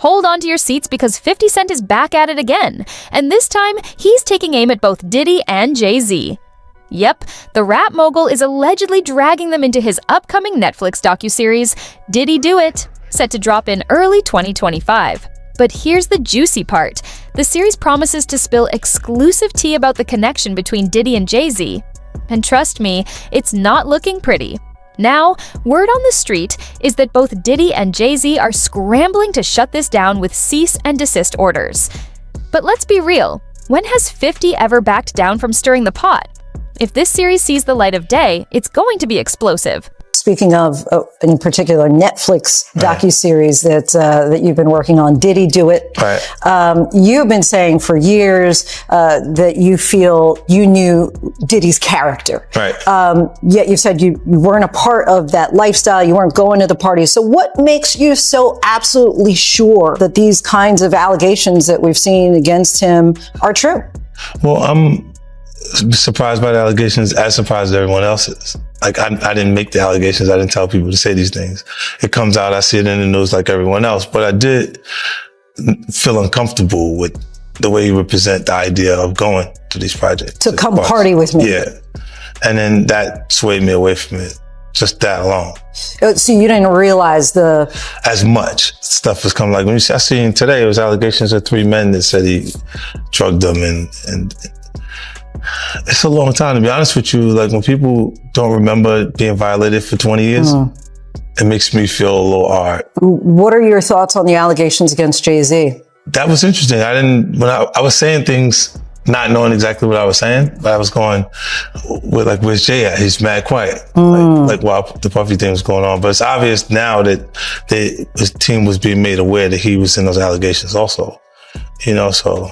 Hold on to your seats because 50 Cent is back at it again, and this time he's taking aim at both Diddy and JayZ. Yep, the rap mogul is allegedly dragging them into his upcoming Netflix docuseries, Diddy Do It, set to drop in early 2025. But here's the juicy part. The series promises to spill exclusive tea about the connection between Diddy and JayZ. And trust me, it's not looking pretty. Now, word on the street is that both Diddy and JayZ are scrambling to shut this down with cease and desist orders. But let's be real, when has 50 ever backed down from stirring the pot? If this series sees the light of day, it's going to be explosive. Speaking of, in particular, Netflix docuseries that you've been working on, Diddy Do It. Right. You've been saying for years that you feel you knew Diddy's character. Right. Yet you said you weren't a part of that lifestyle. You weren't going to the parties. So what makes you so absolutely sure that these kinds of allegations that we've seen against him are true? Well, I'm surprised by the allegations, as surprised as everyone else is. Like, I didn't make the allegations. I didn't tell people to say these things. It comes out, I see it in the news like everyone else. But I did feel uncomfortable with the way you represent the idea of going to these projects. To come party with me. Yeah. And then that swayed me away from it. Just that alone. So you didn't realize as much stuff was coming. Like when I seen today, it was allegations of 3 men that said he drugged them and it's a long time, to be honest with you. Like when people don't remember being violated for 20 years, it makes me feel a little hard. What are your thoughts on the allegations against JayZ? That was interesting. When I was saying things, not knowing exactly what I was saying, but I was going with like, where's Jay at? He's mad quiet. Like while the Puffy thing was going on. But it's obvious now that his team was being made aware that he was in those allegations also. You know, so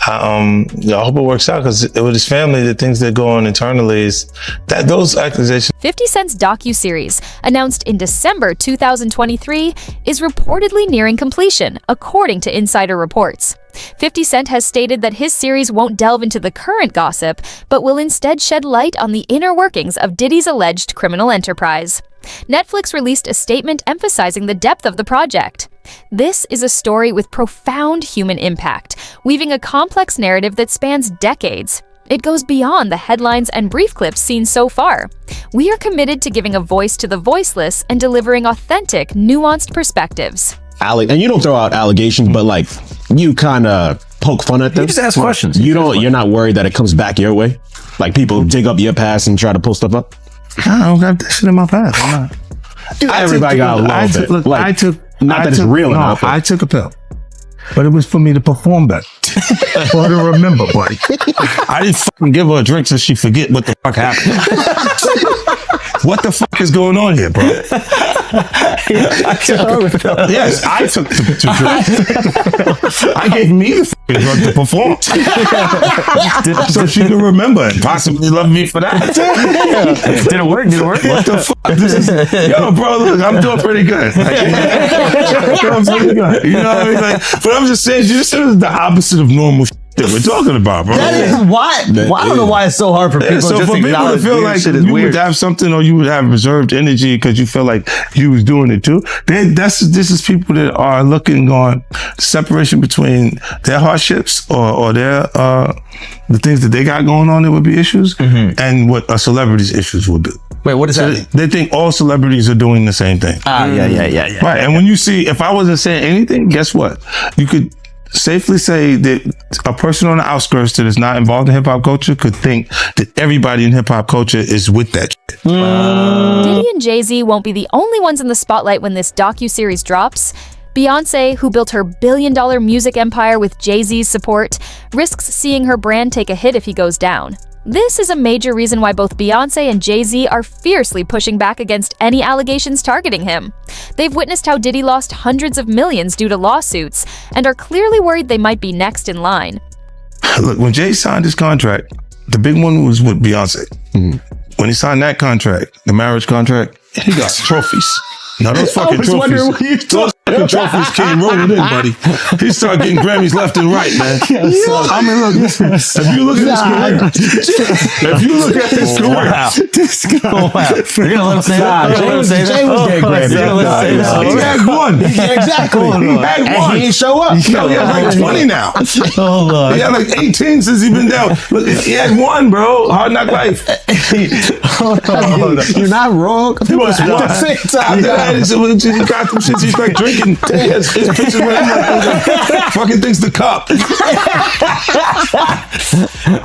I hope it works out, because with his family, the things that go on internally is that those accusations. 50 Cent's docuseries, announced in December 2023, is reportedly nearing completion, according to insider reports. 50 Cent has stated that his series won't delve into the current gossip, but will instead shed light on the inner workings of Diddy's alleged criminal enterprise. Netflix released a statement emphasizing the depth of the project. This is a story with profound human impact, weaving a complex narrative that spans decades. It goes beyond the headlines and brief clips seen so far. We are committed to giving a voice to the voiceless and delivering authentic, nuanced perspectives. And you don't throw out allegations, but like you kind of poke fun at them. You just ask questions. You're not worried that it comes back your way? Like people dig up your past and try to pull stuff up? I don't got that shit in my past. I'm not. Everybody got a little bit. Look, like, it's real enough. I took a pill, but it was for me to perform better. Or to remember, buddy. I didn't fucking give her a drink so she forget what the fuck happened. What the fuck is going on here, bro? Yes, I took the drink. I gave me the fucking drug to perform. So she can remember and possibly love me for that. Did it work? What the fuck? Yo, bro, look, I'm doing pretty good. Like, I'm pretty good. You know what I mean? Like, but I'm just saying, this is the opposite of normal shit that we're talking about, bro. That is why. I don't know why it's so hard for people so just for to people to feel like you would have something, or you would have reserved energy because you feel like you was doing it too. This is people that are looking on separation between their hardships or their the things that they got going on that would be issues, and what a celebrity's issues would be. Wait, what does that mean? They think all celebrities are doing the same thing. Yeah. Right, and when you see, if I wasn't saying anything, guess what? You could safely say that a person on the outskirts that is not involved in hip-hop culture could think that everybody in hip-hop culture is with that shit. Diddy and JayZ won't be the only ones in the spotlight when this docuseries drops. Beyonce, who built her billion-dollar music empire with JayZ's support, risks seeing her brand take a hit if he goes down. This is a major reason why both Beyonce and JayZ are fiercely pushing back against any allegations targeting him. They've witnessed how Diddy lost hundreds of millions due to lawsuits and are clearly worried they might be next in line. Look, when Jay signed his contract, the big one was with Beyonce. When he signed that contract, the marriage contract, he got trophies. Now those fucking trophies, those Fucking trophies came rolling in, buddy. He started getting Grammys left and right, man. I mean, look, if you look at his career, Wow. This guy. Oh, wow. You're gonna let him say that? Jay was getting Grammys. he had one. Exactly. He had And one. he ain't show up. Yo, he has like 20 now. Oh, Lord. He had like 18 since he been down. Look, he had one, bro. Hard Knock Life. You're not wrong. He was one. At the same time. After that, he got some shit. He's like drinking. His pictures with him like fucking things to cup.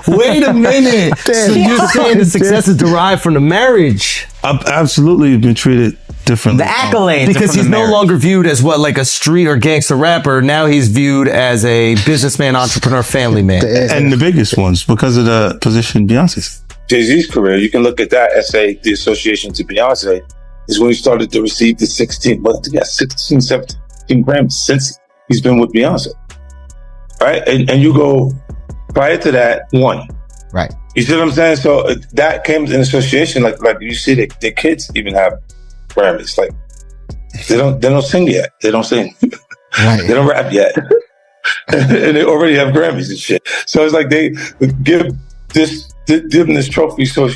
Wait a minute. So you're saying the success is derived from the marriage? I've absolutely been treated differently. The accolades. Because he's no longer viewed as what, like a street or gangster rapper. Now he's viewed as a businessman, entrepreneur, family man. And the biggest ones because of the position Beyonce's. JayZ's career, you can look at that and say the association to Beyonce is when he started to receive the 16 Grammys since he's been with Beyonce. Right? And you go, prior to that, one. Right. You see what I'm saying? So that came in association, like you see their kids even have Grammys. Like they don't sing yet. They don't sing. Right. They don't rap yet. And they already have Grammys and shit. So it's like they give them this trophy so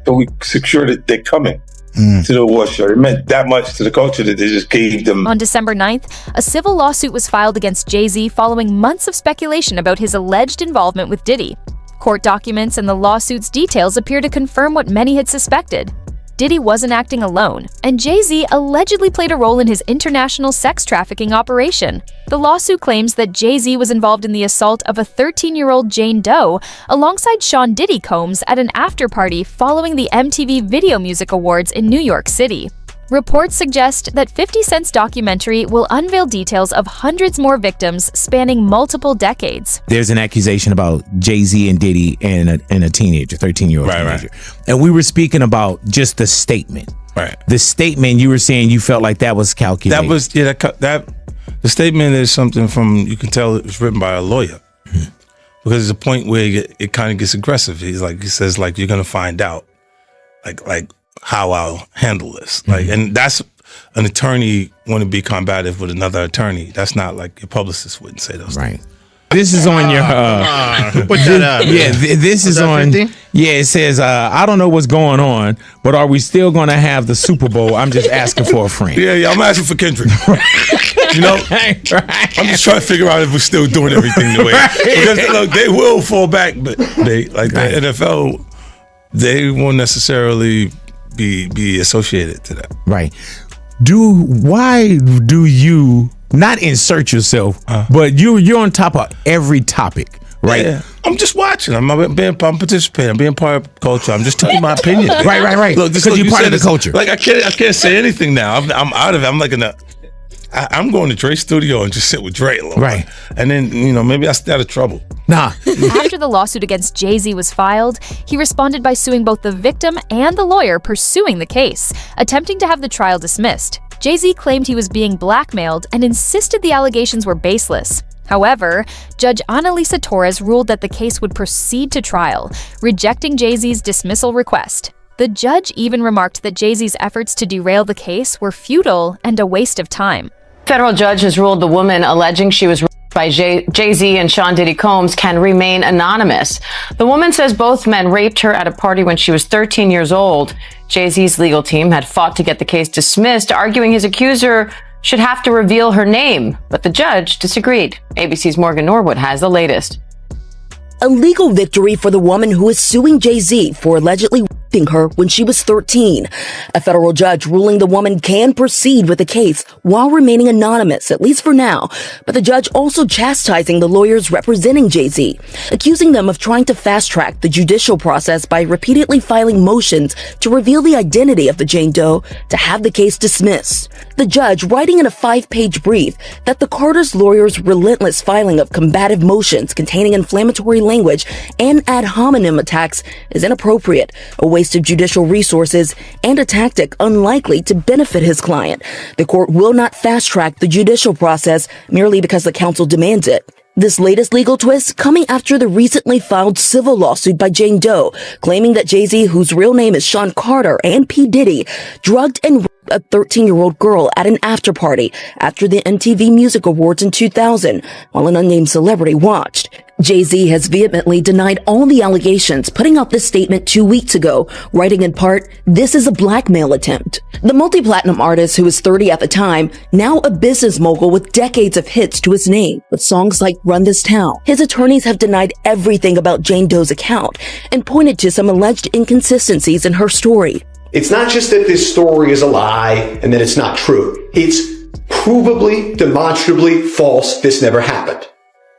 we secure that they're coming to the award show. It meant that much to the culture that they just gave them. On December 9th, a civil lawsuit was filed against JayZ following months of speculation about his alleged involvement with Diddy. Court documents and the lawsuit's details appear to confirm what many had suspected. Diddy wasn't acting alone, and JayZ allegedly played a role in his international sex trafficking operation. The lawsuit claims that JayZ was involved in the assault of a 13-year-old Jane Doe alongside Sean Diddy Combs at an after-party following the MTV Video Music Awards in New York City. Reports suggest that 50 Cent's documentary will unveil details of hundreds more victims spanning multiple decades. There's an accusation about JayZ and Diddy and a teenager, 13-year-old teenager. Right. And we were speaking about just the statement. Right. The statement, you were saying you felt like that was calculated. That was, that the statement is something from, you can tell it was written by a lawyer. Mm-hmm. Because there's a point where it kind of gets aggressive. He says, you're going to find out. Like, how I'll handle this. And that's an attorney want to be combative with another attorney. That's not like your publicist wouldn't say those things. This is on your put that out. This is on 50? Yeah, it says I don't know what's going on, but are we still going to have the Super Bowl? I'm just asking for a friend. Yeah, I'm asking for Kendrick. You know, I'm just trying to figure out if we're still doing everything the way. Because look, they will fall back, but they the NFL, they won't necessarily be associated to that. Right. Why do you not insert yourself, but you're on top of every topic, right? Yeah. I'm just watching. I'm participating. I'm being part of culture. I'm just telling my opinion. Right. Look, because you're part of the culture. Like I can't say anything now. I'm out of it. I'm like I'm going to Dre's studio and just sit with Dre a little. Right. And then, maybe I stay out of trouble. Nah. After the lawsuit against JayZ was filed, he responded by suing both the victim and the lawyer pursuing the case, attempting to have the trial dismissed. JayZ claimed he was being blackmailed and insisted the allegations were baseless. However, Judge Annalisa Torres ruled that the case would proceed to trial, rejecting JayZ's dismissal request. The judge even remarked that JayZ's efforts to derail the case were futile and a waste of time. Federal judge has ruled the woman alleging she was raped by JayZ and Sean Diddy Combs can remain anonymous. The woman says both men raped her at a party when she was 13 years old. JayZ's legal team had fought to get the case dismissed, arguing his accuser should have to reveal her name, but the judge disagreed. ABC's Morgan Norwood has the latest. A legal victory for the woman who is suing JayZ for allegedly raping her when she was 13. A federal judge ruling the woman can proceed with the case while remaining anonymous, at least for now. But the judge also chastising the lawyers representing JayZ, accusing them of trying to fast-track the judicial process by repeatedly filing motions to reveal the identity of the Jane Doe to have the case dismissed. The judge writing in a 5-page brief that the Carter's lawyers' relentless filing of combative motions containing inflammatory language and ad hominem attacks is inappropriate, a waste of judicial resources, and a tactic unlikely to benefit his client. The court will not fast-track the judicial process merely because the counsel demands it. This latest legal twist coming after the recently filed civil lawsuit by Jane Doe, claiming that JayZ, whose real name is Sean Carter, and P. Diddy, drugged and raped a 13-year-old girl at an after party after the MTV Music Awards in 2000 while an unnamed celebrity watched. JayZ has vehemently denied all the allegations, putting out this statement 2 weeks ago, writing in part, "This is a blackmail attempt." The multi-platinum artist, who was 30 at the time, now a business mogul with decades of hits to his name, with songs like Run This Town. His attorneys have denied everything about Jane Doe's account and pointed to some alleged inconsistencies in her story. It's not just that this story is a lie and that it's not true. It's provably, demonstrably false. This never happened.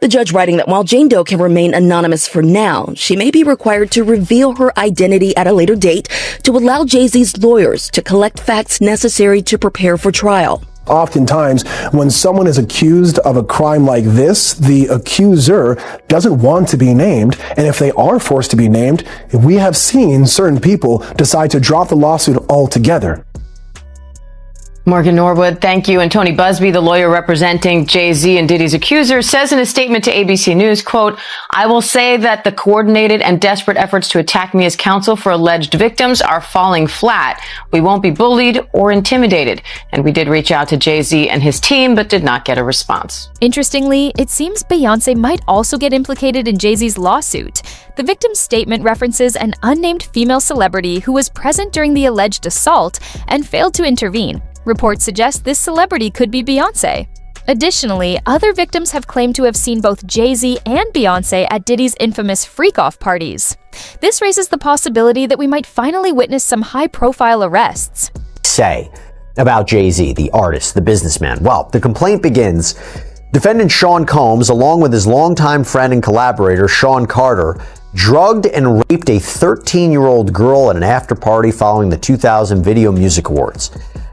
The judge writing that while Jane Doe can remain anonymous for now, she may be required to reveal her identity at a later date to allow JayZ's lawyers to collect facts necessary to prepare for trial. Oftentimes, when someone is accused of a crime like this, the accuser doesn't want to be named. And if they are forced to be named, we have seen certain people decide to drop the lawsuit altogether. Morgan Norwood, thank you. And Tony Busby, the lawyer representing JayZ and Diddy's accuser, says in a statement to ABC News, quote, "I will say that the coordinated and desperate efforts to attack me as counsel for alleged victims are falling flat. We won't be bullied or intimidated." And we did reach out to JayZ and his team, but did not get a response. Interestingly, it seems Beyoncé might also get implicated in JayZ's lawsuit. The victim's statement references an unnamed female celebrity who was present during the alleged assault and failed to intervene. Reports suggest this celebrity could be Beyoncé. Additionally, other victims have claimed to have seen both JayZ and Beyoncé at Diddy's infamous freak-off parties. This raises the possibility that we might finally witness some high-profile arrests. Say about JayZ, the artist, the businessman. Well, the complaint begins. Defendant Sean Combs, along with his longtime friend and collaborator Sean Carter, drugged and raped a 13-year-old girl at an after-party following the 2000 Video Music Awards.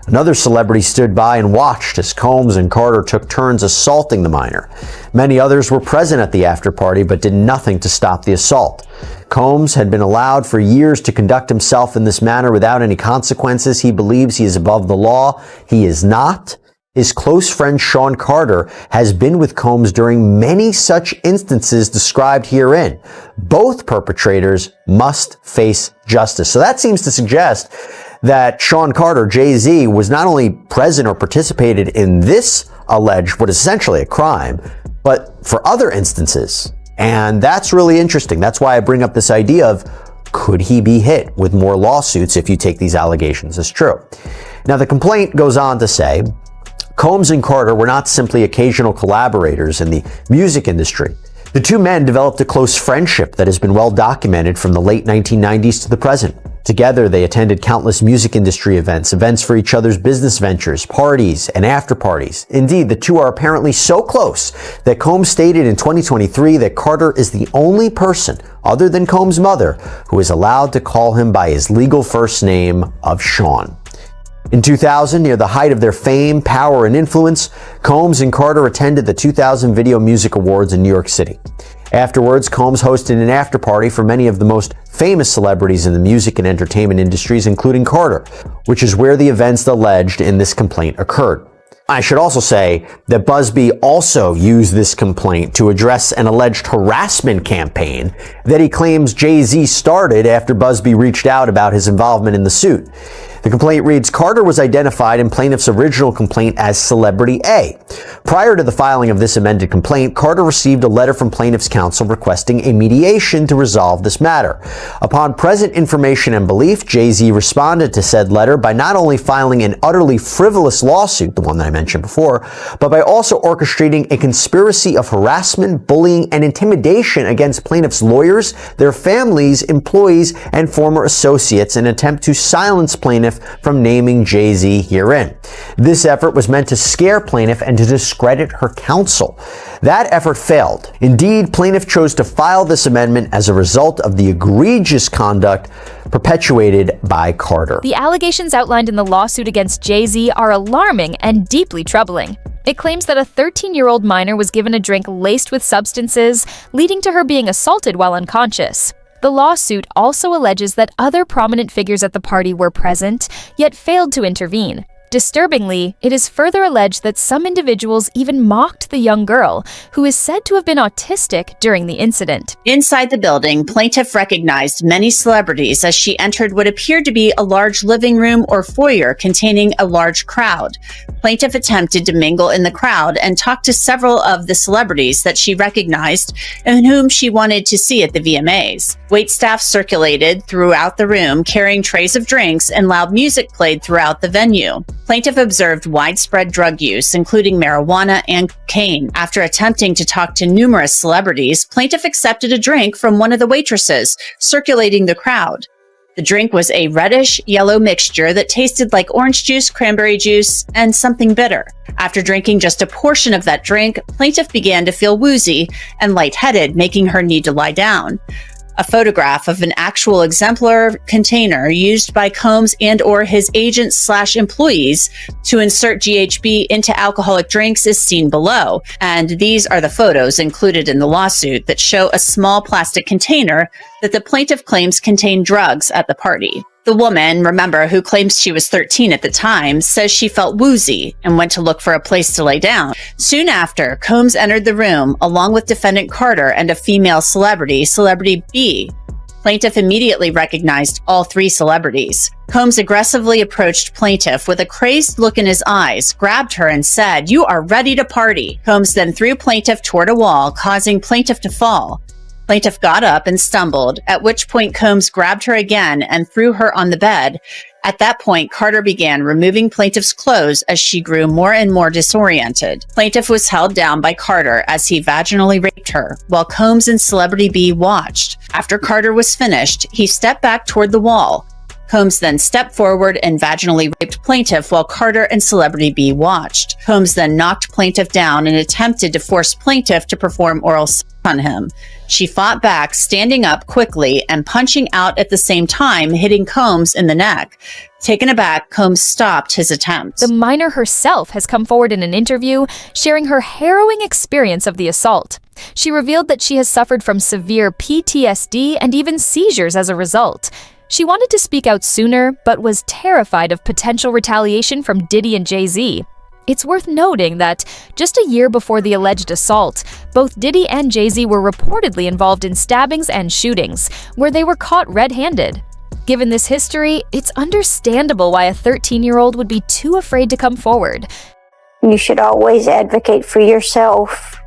Another celebrity stood by and watched as Combs and Carter took turns assaulting the minor. Many others were present at the after-party but did nothing to stop the assault. Combs had been allowed for years to conduct himself in this manner without any consequences. He believes he is above the law. He is not. His close friend Sean Carter has been with Combs during many such instances described herein. Both perpetrators must face justice. So that seems to suggest that Sean Carter, JayZ, was not only present or participated in this alleged, what is essentially a crime, but for other instances. And that's really interesting. That's why I bring up this idea of, could he be hit with more lawsuits if you take these allegations as true? Now, the complaint goes on to say, Combs and Carter were not simply occasional collaborators in the music industry. The two men developed a close friendship that has been well documented from the late 1990s to the present. Together, they attended countless music industry events for each other's business ventures, parties, and after parties. Indeed, the two are apparently so close that Combs stated in 2023 that Carter is the only person, other than Combs' mother, who is allowed to call him by his legal first name of Sean. In 2000, near the height of their fame, power, and influence, Combs and Carter attended the 2000 Video Music Awards in New York City. Afterwards, Combs hosted an after-party for many of the most famous celebrities in the music and entertainment industries, including Carter, which is where the events alleged in this complaint occurred. I should also say that Busby also used this complaint to address an alleged harassment campaign that he claims JayZ started after Busby reached out about his involvement in the suit. The complaint reads, Carter was identified in plaintiff's original complaint as Celebrity A. Prior to the filing of this amended complaint, Carter received a letter from plaintiff's counsel requesting a mediation to resolve this matter. Upon present information and belief, JayZ responded to said letter by not only filing an utterly frivolous lawsuit, the one that I mentioned before, but by also orchestrating a conspiracy of harassment, bullying, and intimidation against plaintiff's lawyers, their families, employees, and former associates in an attempt to silence plaintiff from naming JayZ herein. This effort was meant to scare plaintiff and to discredit her counsel. That effort failed. Indeed, plaintiff chose to file this amendment as a result of the egregious conduct perpetuated by Carter. The allegations outlined in the lawsuit against JayZ are alarming and deeply troubling. It claims that a 13-year-old minor was given a drink laced with substances, leading to her being assaulted while unconscious. The lawsuit also alleges that other prominent figures at the party were present, yet failed to intervene. Disturbingly, it is further alleged that some individuals even mocked the young girl, who is said to have been autistic during the incident. Inside the building, plaintiff recognized many celebrities as she entered what appeared to be a large living room or foyer containing a large crowd. Plaintiff attempted to mingle in the crowd and talk to several of the celebrities that she recognized and whom she wanted to see at the VMAs. Waitstaff circulated throughout the room, carrying trays of drinks, and loud music played throughout the venue. Plaintiff observed widespread drug use, including marijuana and cocaine. After attempting to talk to numerous celebrities, plaintiff accepted a drink from one of the waitresses, circulating the crowd. The drink was a reddish-yellow mixture that tasted like orange juice, cranberry juice, and something bitter. After drinking just a portion of that drink, plaintiff began to feel woozy and lightheaded, making her need to lie down. A photograph of an actual exemplar container used by Combs and or his agents/employees to insert GHB into alcoholic drinks is seen below. And these are the photos included in the lawsuit that show a small plastic container that the plaintiff claims contained drugs at the party. The woman, remember, who claims she was 13 at the time, says she felt woozy and went to look for a place to lay down. Soon after, Combs entered the room along with defendant Carter and a female celebrity, Celebrity B. Plaintiff immediately recognized all three celebrities. Combs aggressively approached plaintiff with a crazed look in his eyes, grabbed her and said, "You are ready to party." Combs then threw plaintiff toward a wall, causing plaintiff to fall. Plaintiff got up and stumbled, at which point Combs grabbed her again and threw her on the bed. At that point, Carter began removing plaintiff's clothes as she grew more and more disoriented. Plaintiff was held down by Carter as he vaginally raped her, while Combs and Celebrity B watched. After Carter was finished, he stepped back toward the wall. Combs then stepped forward and vaginally raped plaintiff while Carter and Celebrity B watched. Combs then knocked plaintiff down and attempted to force plaintiff to perform oral sex on him. She fought back, standing up quickly and punching out at the same time, hitting Combs in the neck. Taken aback, Combs stopped his attempts. The minor herself has come forward in an interview, sharing her harrowing experience of the assault. She revealed that she has suffered from severe PTSD and even seizures as a result. She wanted to speak out sooner, but was terrified of potential retaliation from Diddy and JayZ. It's worth noting that just a year before the alleged assault, both Diddy and JayZ were reportedly involved in stabbings and shootings, where they were caught red-handed. Given this history, it's understandable why a 13-year-old would be too afraid to come forward. You should always advocate for yourself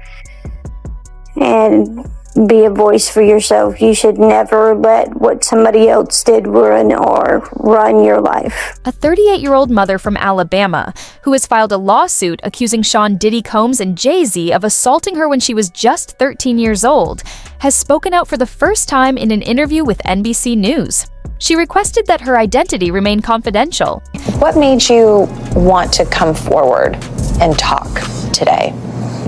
and be a voice for yourself. You should never let what somebody else did run your life. A 38-year-old mother from Alabama, who has filed a lawsuit accusing Sean Diddy Combs and JayZ of assaulting her when she was just 13 years old, has spoken out for the first time in an interview with NBC News. She requested that her identity remain confidential. What made you want to come forward and talk today?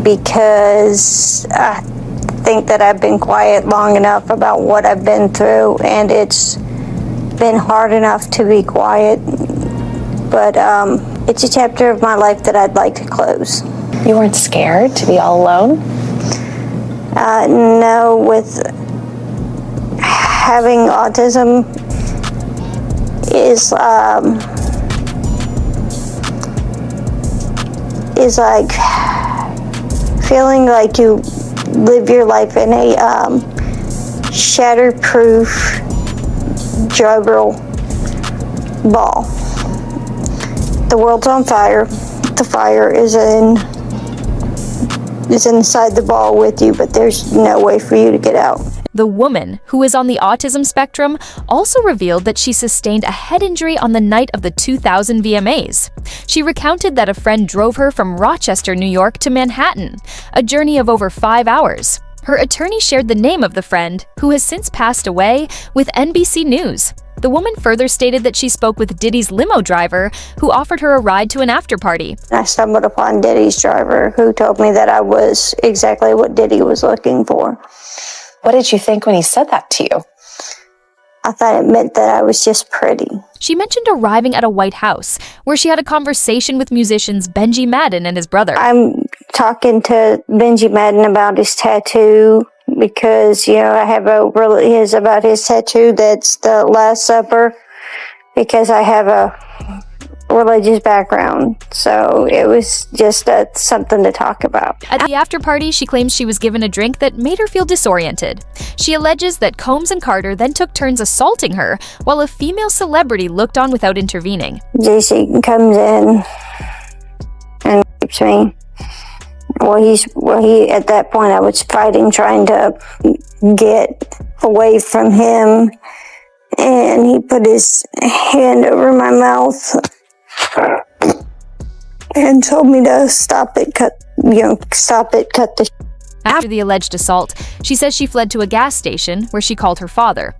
Because I think that I've been quiet long enough about what I've been through, and it's been hard enough to be quiet, but it's a chapter of my life that I'd like to close. You weren't scared to be all alone? No, with having autism is like feeling like you live your life in a shatterproof juggle ball. The world's on fire. The fire is inside the ball with you, but there's no way for you to get out. The woman, who is on the autism spectrum, also revealed that she sustained a head injury on the night of the 2000 VMAs. She recounted that a friend drove her from Rochester, New York to Manhattan, a journey of over 5 hours. Her attorney shared the name of the friend, who has since passed away, with NBC News. The woman further stated that she spoke with Diddy's limo driver, who offered her a ride to an after-party. I stumbled upon Diddy's driver, who told me that I was exactly what Diddy was looking for. What did you think when he said that to you? I thought it meant that I was just pretty. She mentioned arriving at a White House, where she had a conversation with musicians Benji Madden and his brother. I'm talking to Benji Madden about his tattoo, because, I have about his tattoo that's the Last Supper, because I have religious background, so it was just something to talk about. At the after party, she claims she was given a drink that made her feel disoriented. She alleges that Combs and Carter then took turns assaulting her, while a female celebrity looked on without intervening. JC comes in and rapes me. He at that point, I was fighting, trying to get away from him, and he put his hand over my mouth and told me to stop it, cut the. After the alleged assault, she says she fled to a gas station where she called her father.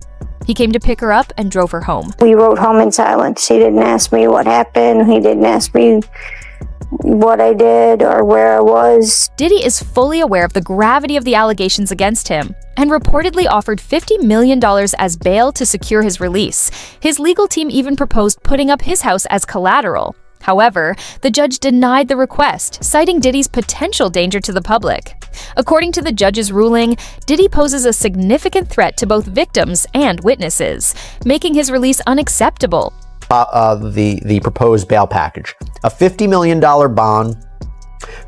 He came to pick her up and drove her home. We rode home in silence. He didn't ask me what happened. He didn't ask me what I did or where I was. Diddy is fully aware of the gravity of the allegations against him and reportedly offered $50 million as bail to secure his release. His legal team even proposed putting up his house as collateral. However, the judge denied the request, citing Diddy's potential danger to the public. According to the judge's ruling, Diddy poses a significant threat to both victims and witnesses, making his release unacceptable. The proposed bail package. A $50 million bond,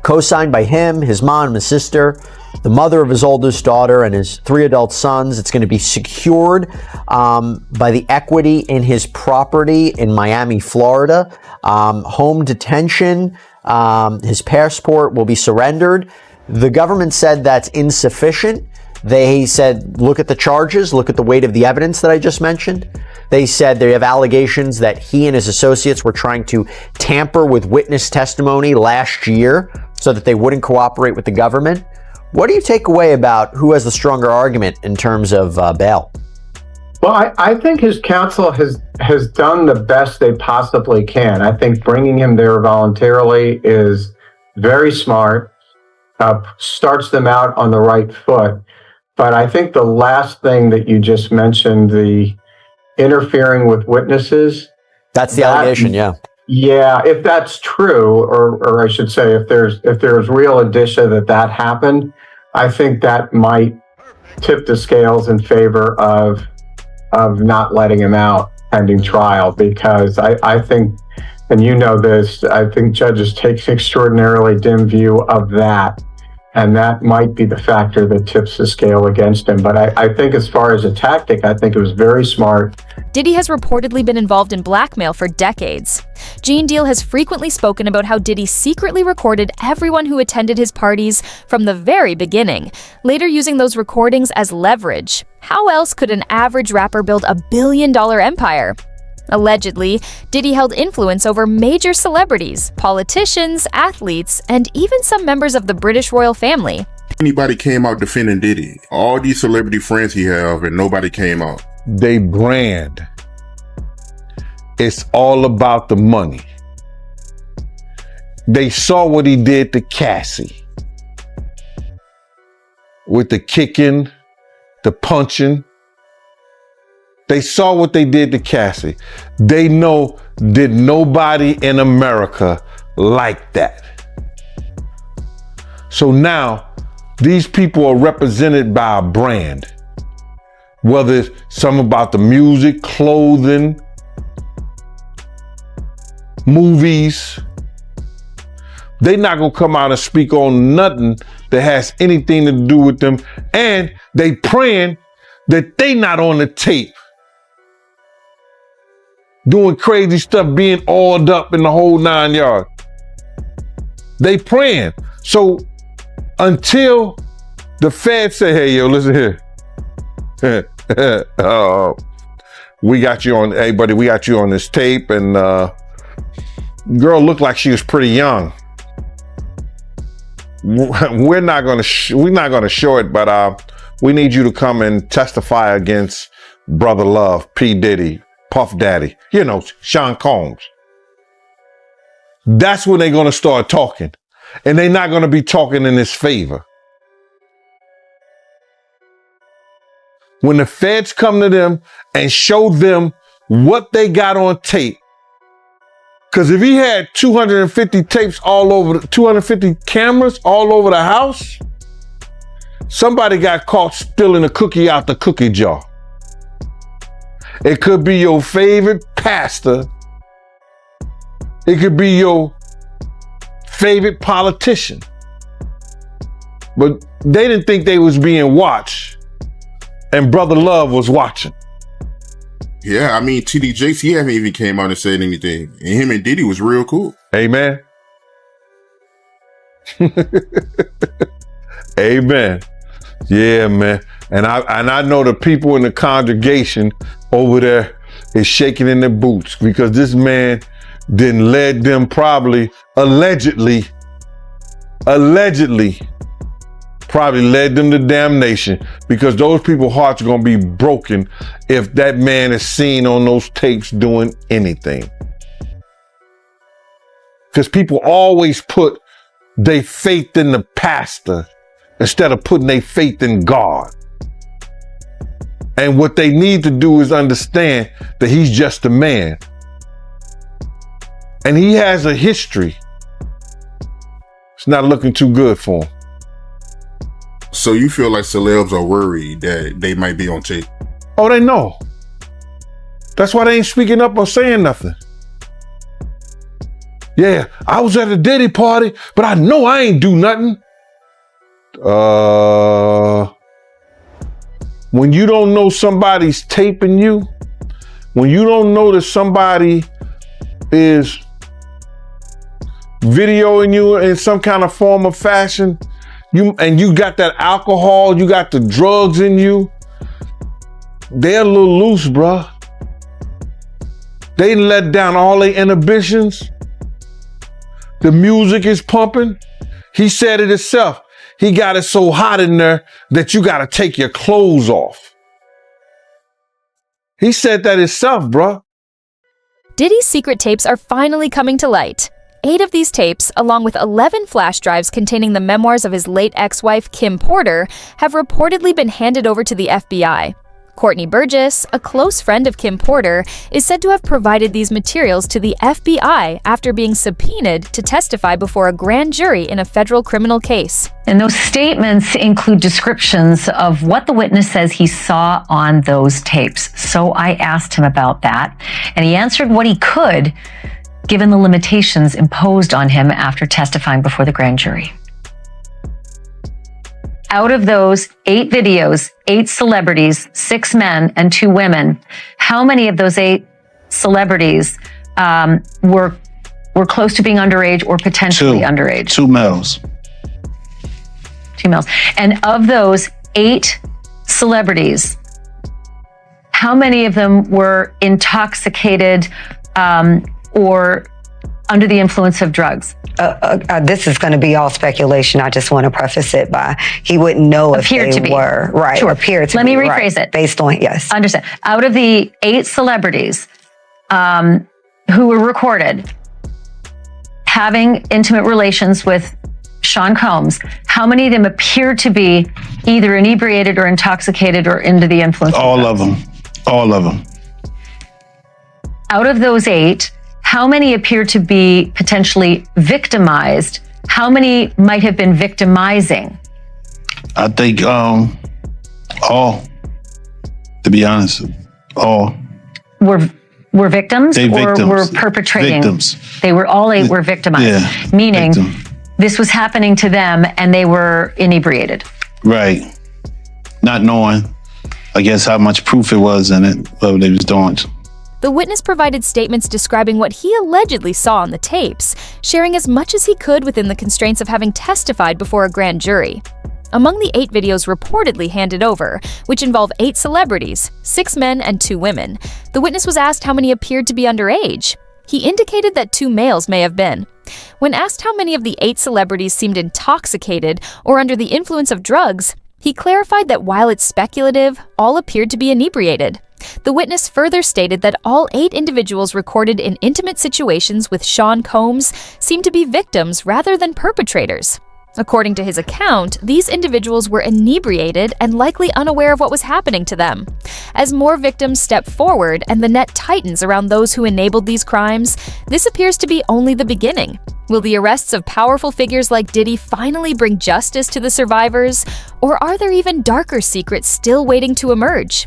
co-signed by him, his mom, his sister, the mother of his oldest daughter, and his 3 adult sons. It's going to be secured by the equity in his property in Miami, Florida. Home detention, his passport will be surrendered. The government said that's insufficient. They said, look at the charges, look at the weight of the evidence that I just mentioned. They said they have allegations that he and his associates were trying to tamper with witness testimony last year so that they wouldn't cooperate with the government. What do you take away about who has the stronger argument in terms of bail? Well, I think his counsel has done the best they possibly can. I think bringing him there voluntarily is very smart, starts them out on the right foot. But I think the last thing that you just mentioned, the interfering with witnesses. That's the allegation, yeah. Yeah, if that's true, or I should say, if there's real indicia that happened, I think that might tip the scales in favor of not letting him out pending trial, because I think, and you know this, I think judges take an extraordinarily dim view of that. And that might be the factor that tips the scale against him. But I think as far as a tactic, I think it was very smart. Diddy has reportedly been involved in blackmail for decades. Gene Deal has frequently spoken about how Diddy secretly recorded everyone who attended his parties from the very beginning, later using those recordings as leverage. How else could an average rapper build a billion-dollar empire? Allegedly, Diddy held influence over major celebrities, politicians, athletes, and even some members of the British royal family. Anybody came out defending Diddy. All these celebrity friends he have, and nobody came out. They brand. It's all about the money. They saw what he did to Cassie. With the kicking, the punching. They saw what they did to Cassie. They know that nobody in America liked that. So now these people are represented by a brand. Whether it's something about the music, clothing, movies. They're not gonna come out and speak on nothing that has anything to do with them. And they praying that they not on the tape. Doing crazy stuff, being oiled up in the whole 9 yards. They praying. So until the feds say, hey, yo, listen here. We got you on, hey, buddy, we got you on this tape. And girl looked like she was pretty young. We're not gonna show it, but we need you to come and testify against Brother Love, P. Diddy, Puff Daddy, you know, Sean Combs. That's when they're going to start talking. And they're not going to be talking in his favor. When the feds come to them and show them what they got on tape. Because if he had 250 tapes all over, 250 cameras all over the house, somebody got caught spilling a cookie out the cookie jar. It could be your favorite pastor It could be your favorite politician. But they didn't think they was being watched. And Brother Love was watching. Yeah, I mean, TD Jakes, he haven't even came out and said anything. And him and Diddy was real cool. Amen. Amen. Yeah, man. And I know the people in the congregation over there is shaking in their boots because this man didn't led them probably allegedly led them to damnation because those people's hearts are going to be broken if that man is seen on those tapes doing anything. Because people always put their faith in the pastor instead of putting their faith in God. And what they need to do is understand that he's just a man. And he has a history. It's not looking too good for him. So you feel like celebs are worried that they might be on tape? Oh, they know. That's why they ain't speaking up or saying nothing. Yeah, I was at a Diddy party, but I know I ain't do nothing. When you don't know somebody's taping you, when you don't know that somebody is videoing you in some kind of form of fashion, you got that alcohol, you got the drugs in you, they're a little loose, bruh. They let down all their inhibitions. The music is pumping. He said it himself. He got it so hot in there that you got to take your clothes off. He said that himself, bruh. Diddy's secret tapes are finally coming to light. 8 of these tapes, along with 11 flash drives containing the memoirs of his late ex-wife, Kim Porter, have reportedly been handed over to the FBI. Courtney Burgess, a close friend of Kim Porter, is said to have provided these materials to the FBI after being subpoenaed to testify before a grand jury in a federal criminal case. And those statements include descriptions of what the witness says he saw on those tapes. So I asked him about that, and he answered what he could, given the limitations imposed on him after testifying before the grand jury. Out of those 8 videos, 8 celebrities, 6 men and 2 women, how many of those 8 celebrities were close to being underage or potentially underage? 2 males. 2 males. And of those 8 celebrities, how many of them were intoxicated or under the influence of drugs? This is going to be all speculation. I just want to preface it by he wouldn't know if they were. Right. Sure. Appear to Let me be, rephrase it. Based on, yes. Understand. Out of the 8 celebrities who were recorded having intimate relations with Sean Combs, how many of them appear to be either inebriated or intoxicated or under the influence? All of them. All of them. Out of those 8, how many appear to be potentially victimized? How many might have been victimizing? I think all, to be honest, all. Were victims They or victims. were perpetrating? Victims. They were all 8 were victimized, Yeah, meaning victim. this was happening to them and they were inebriated. Right. Not knowing, I guess, how much proof it was in it, what they was doing. The witness provided statements describing what he allegedly saw on the tapes, sharing as much as he could within the constraints of having testified before a grand jury. Among the 8 videos reportedly handed over, which involve 8 celebrities, 6 men and 2 women, the witness was asked how many appeared to be underage. He indicated that 2 males may have been. When asked how many of the 8 celebrities seemed intoxicated or under the influence of drugs, he clarified that while it's speculative, all appeared to be inebriated. The witness further stated that all 8 individuals recorded in intimate situations with Sean Combs seemed to be victims rather than perpetrators. According to his account, these individuals were inebriated and likely unaware of what was happening to them. As more victims step forward and the net tightens around those who enabled these crimes, this appears to be only the beginning. Will the arrests of powerful figures like Diddy finally bring justice to the survivors? Or are there even darker secrets still waiting to emerge?